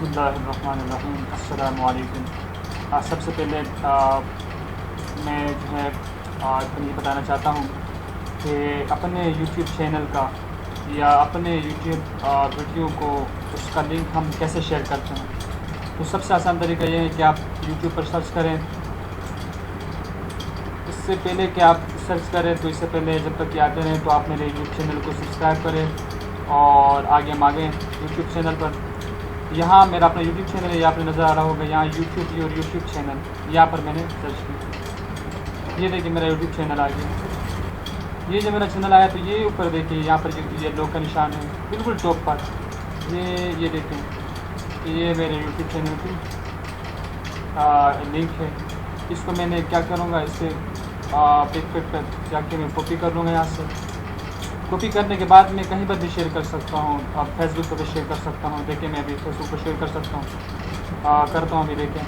बिस्मिल्लाहिर्रहमानिर्रहीम। अस्सलामु अलैकुम। सबसे पहले मैं जो है ये बताना चाहता हूँ कि अपने यूट्यूब चैनल का या अपने यूट्यूब वीडियो को उसका लिंक हम कैसे शेयर करते हैं। तो सबसे आसान तरीका ये है कि आप यूट्यूब पर सर्च करें। इससे पहले कि आप सर्च करें तो इससे पहले जब तक कि आते रहें तो आप मेरे यूट्यूब चैनल को सब्सक्राइब करें और आगे हम आगे यूट्यूब चैनल पर यहाँ मेरा अपना यूट्यूब चैनल है, यहाँ पर नज़र आ रहा होगा यहाँ यूट्यूब चैनल, यहाँ पर मैंने सर्च किया। ये देखिए मेरा यूट्यूब चैनल आ गया। ये जो मेरा चैनल आया तो ये ऊपर देखिए यहाँ पर ये लोग का निशान है बिल्कुल टॉप पर। ये देखें ये मेरे यूट्यूब चैनल की लिंक है। इसको मैंने क्या करूँगा, इसे पेज पर जाके मैं कॉपी कर लूँगा। यहाँ से कॉपी करने के बाद मैं कहीं पर भी शेयर कर सकता हूँ। अब फेसबुक पर भी शेयर कर सकता हूँ। देखिए मैं अभी फेसबुक पर शेयर कर सकता हूँ, करता हूँ। अभी देखें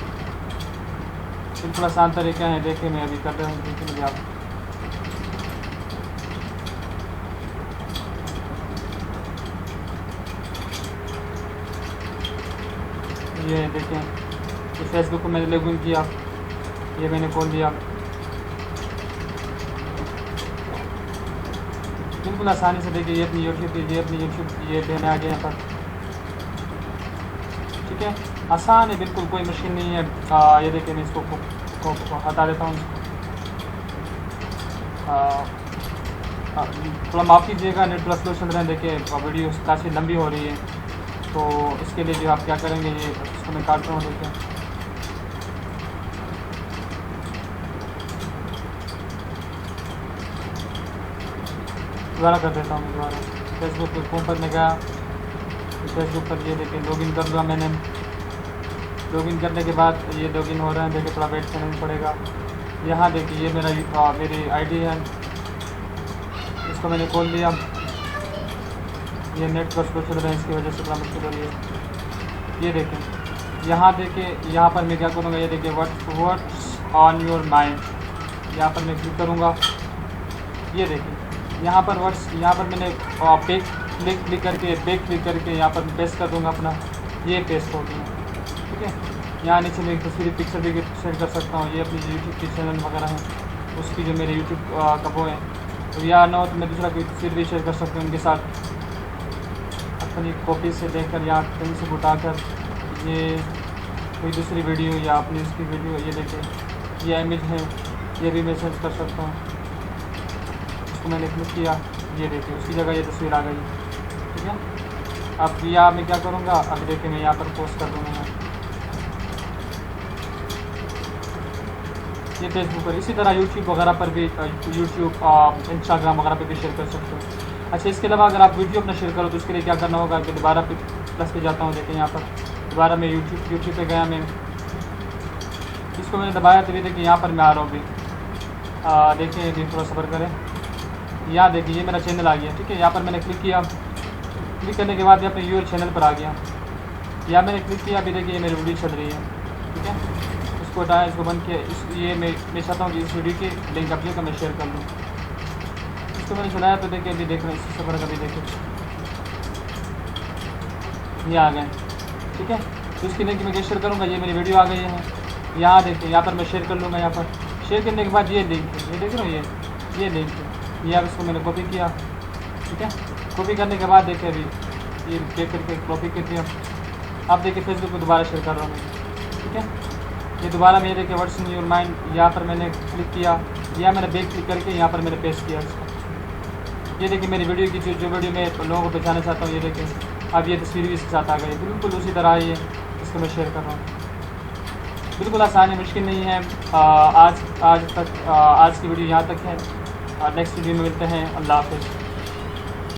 बिल्कुल आसान तरीका है। देखिए मैं अभी कर रहा हूँ। देखिए मुझे आप ये देखें ये फेसबुक को मैंने लॉगिन किया, ये मैंने खोल दिया। बिल्कुल आसानी से देखिए ये अपनी यूट्यूब ये देने आ गए यहाँ पर। ठीक है, आसान है बिल्कुल, कोई मुश्किल नहीं है। ये देखिए मैं इसको को हटा देता हूँ। थोड़ा माफ़ कीजिएगा, नेट प्लस चल रहे हैं। देखिए वीडियो काफ़ी लंबी हो रही है तो इसके लिए जो आप क्या करेंगे, ये इसको मैं काट रहा हूँ। देखिए दोबारा कर देता हूँ। दोबारा फेसबुक के फॉर्म पर मैं गया, फेसबुक पर ये देखिए लॉगिन कर लिया मैंने। लॉगिन करने के बाद ये लॉगिन हो रहा है। देखिए थोड़ा वेट करना पड़ेगा। यहाँ देखिए ये मेरी आईडी है, इसको मैंने खोल लिया। ये नेट पर स्लो चल रहा है, इसकी वजह से थोड़ा मुश्किल हो रही है। ये देखें यहाँ देखिए, यहाँ पर मैं क्या करूँगा, ये देखिए व्हाट्स ऑन योर माइंड, यहाँ पर मैं क्लिक करूँगा। ये देखिए यहाँ पर मैंने बैक क्लिक करके यहाँ पर पेस्ट कर दूँगा अपना। ये पेस्ट हो गया। ठीक है, यहाँ नीचे मैं तस्वीर पिक्चर भी शेयर कर सकता हूँ। ये अपनी यूट्यूब के चैनल वगैरह हैं उसकी जो मेरे यूट्यूब का वो है, तो या ना हो तो मैं दूसरा कोई तस्वीर भी शेयर कर सकता हूँ उनके साथ। अपनी कॉपी से लेकर या कहीं से उठाकर ये कोई दूसरी वीडियो या अपनी उसकी वीडियो, ये देखिए ये इमेज है, ये भी मैं सर्च कर सकता हूँ। मैंने क्लिक किया, ये देखिए उसकी जगह ये तस्वीर आ गई। ठीक है, अब या मैं क्या करूँगा, अब देखिए मैं यहाँ पर पोस्ट कर दूँगा ये फेसबुक पर। इसी तरह यूट्यूब वगैरह पर भी, इंस्टाग्राम वगैरह पर भी शेयर कर सकते हो। अच्छा, इसके अलावा अगर आप वीडियो अपना शेयर करो तो उसके लिए क्या करना होगा कि दोबारा प्लस पे जाता हूँ। देखिए यहाँ पर दोबारा मैं यूट्यूब पे गया, मैं इसको मैंने दबाया तो देखिए यहाँ पर मैं आ रहा हूँ अभी। देखिए अभी थोड़ा सब्र करें। यहाँ देखिए ये मेरा चैनल आ गया। ठीक है, यहाँ पर मैंने क्लिक किया। क्लिक करने के बाद ये अपने यूर चैनल पर आ गया। यहाँ मैंने क्लिक किया, अभी देखिए ये मेरी वीडियो चल रही है। ठीक है, इसको हटाया, इसको बंद किया। ये मैं चाहता हूँ कि इस वीडियो की लिंक अपने का मैं शेयर कर लूँ। इसको मैंने चलाया तो देखिए अभी देख रहे हैं, इससे सफर कभी देखिए ये आ गए। ठीक है, तो इसकी लिंक मैं क्या शेयर करूँगा, ये मेरी वीडियो आ गई है। यहाँ देखिए यहाँ पर मैं शेयर कर लूँगा। यहाँ पर शेयर करने के बाद ये लिंक है, ये देख रहे हो ये लिंक है। ये अब इसको मैंने कॉपी किया। ठीक है, कॉपी करने के बाद देखिए अभी ये क्लिक करके कॉपी कर दिया। अब देखिए फेसबुक पे दोबारा शेयर कर रहा हूँ मैं। ठीक है, ये दोबारा मैं देखिए व्हाट्स इन योर माइंड, यहाँ पर मैंने क्लिक किया, या मैंने बैक क्लिक करके यहाँ पर मैंने पेस्ट किया इसको। ये देखिए मेरी वीडियो की जो वीडियो मैं लोगों को पहचाना चाहता हूँ, ये देखिए अब ये तस्वीर भी इसके साथ आ गई। बिल्कुल उसी तरह ये इसको मैं शेयर कर रहा हूँ। बिल्कुल आसान है, मुश्किल नहीं है। आज की वीडियो यहाँ तक है। नेक्स्ट वीडियो में मिलते हैं। अल्लाह हाफ़िज़।